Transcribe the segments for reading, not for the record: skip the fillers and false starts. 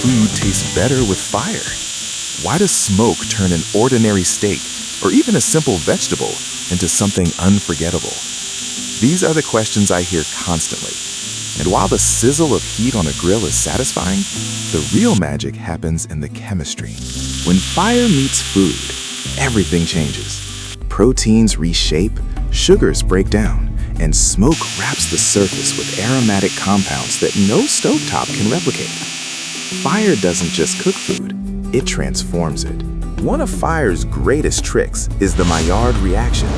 food tastes better with fire? Why does smoke turn an ordinary steak, or even a simple vegetable, into something unforgettable? These are the questions I hear constantly. And while the sizzle of heat on a grill is satisfying, the real magic happens in the chemistry. When fire meets food, everything changes. Proteins reshape, sugars break down, and smoke wraps the surface with aromatic compounds that no stovetop can replicate. Fire doesn't just cook food, it transforms it. One of fire's greatest tricks is the Maillard reaction,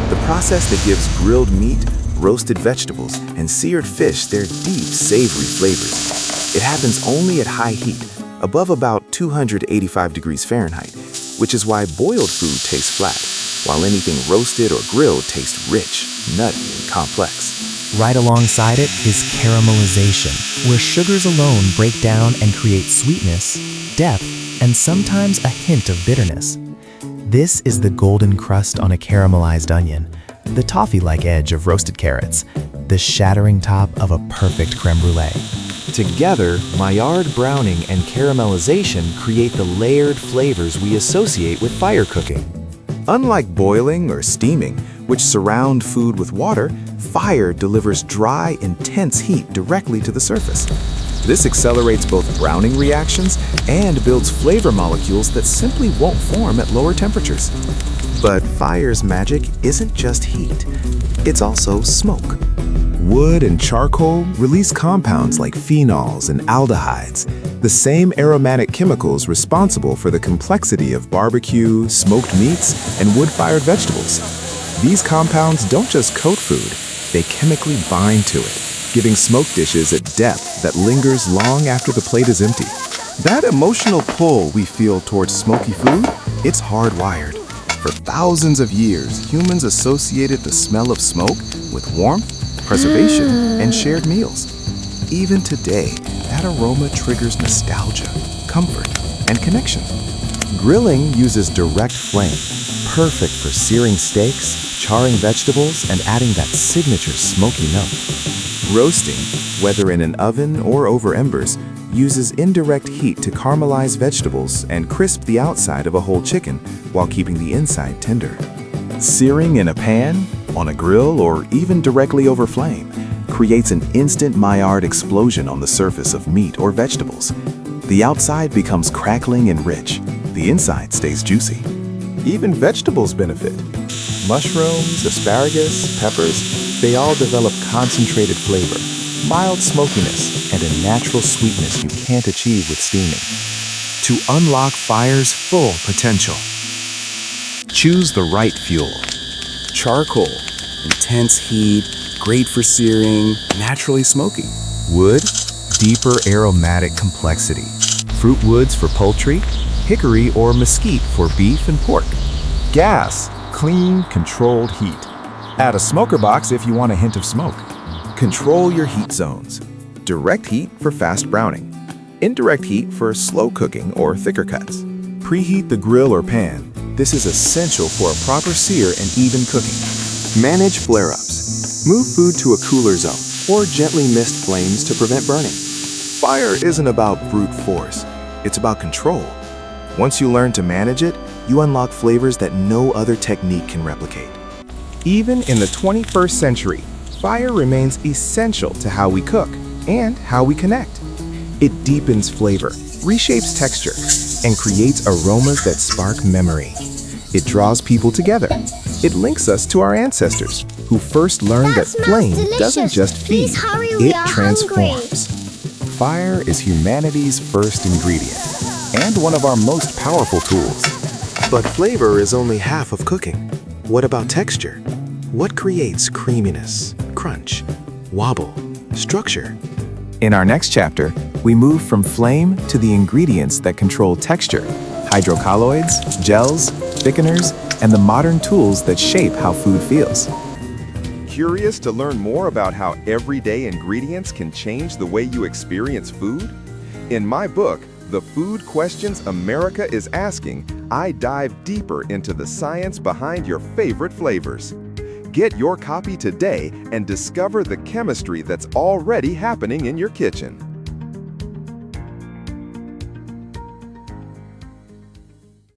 the process that gives grilled meat, roasted vegetables, and seared fish their deep, savory flavors. It happens only at high heat, above about 285 degrees Fahrenheit, which is why boiled food tastes flat, while anything roasted or grilled tastes rich, nutty, and complex. Right alongside it is caramelization, where sugars alone break down and create sweetness, depth, and sometimes a hint of bitterness. This is the golden crust on a caramelized onion, the toffee-like edge of roasted carrots, the shattering top of a perfect creme brulee. Together, Maillard browning and caramelization create the layered flavors we associate with fire cooking. Unlike boiling or steaming, which surround food with water, fire delivers dry, intense heat directly to the surface. This accelerates both browning reactions and builds flavor molecules that simply won't form at lower temperatures. But fire's magic isn't just heat, it's also smoke. Wood and charcoal release compounds like phenols and aldehydes, the same aromatic chemicals responsible for the complexity of barbecue, smoked meats, and wood-fired vegetables. These compounds don't just coat food, they chemically bind to it, giving smoked dishes a depth that lingers long after the plate is empty. That emotional pull we feel towards smoky food, it's hardwired. For thousands of years, humans associated the smell of smoke with warmth, preservation, and shared meals. Even today, that aroma triggers nostalgia, comfort, and connection. Grilling uses direct flame, perfect for searing steaks, charring vegetables, and adding that signature smoky note. Roasting, whether in an oven or over embers, uses indirect heat to caramelize vegetables and crisp the outside of a whole chicken while keeping the inside tender. Searing in a pan, on a grill, or even directly over flame creates an instant Maillard explosion on the surface of meat or vegetables. The outside becomes crackling and rich. The inside stays juicy. Even vegetables benefit. Mushrooms, asparagus, peppers, they all develop concentrated flavor, mild smokiness, and a natural sweetness you can't achieve with steaming. To unlock fire's full potential, choose the right fuel. Charcoal, intense heat, great for searing, naturally smoky. Wood, deeper aromatic complexity. Fruit woods for poultry, hickory or mesquite for beef and pork. Gas, clean, controlled heat. Add a smoker box if you want a hint of smoke. Control your heat zones. Direct heat for fast browning. Indirect heat for slow cooking or thicker cuts. Preheat the grill or pan. This is essential for a proper sear and even cooking. Manage flare-ups. Move food to a cooler zone or gently mist flames to prevent burning. Fire isn't about brute force. It's about control. Once you learn to manage it, you unlock flavors that no other technique can replicate. Even in the 21st century, fire remains essential to how we cook and how we connect. It deepens flavor, reshapes texture, and creates aromas that spark memory. It draws people together. It links us to our ancestors, who first learned that flame doesn't just feed, it transforms. Fire is humanity's first ingredient, and one of our most powerful tools. But flavor is only half of cooking. What about texture? What creates creaminess, crunch, wobble, structure? In our next chapter, we move from flame to the ingredients that control texture: hydrocolloids, gels, thickeners, and the modern tools that shape how food feels. Curious to learn more about how everyday ingredients can change the way you experience food? In my book, The Food Questions America is Asking, I dive deeper into the science behind your favorite flavors. Get your copy today and discover the chemistry that's already happening in your kitchen.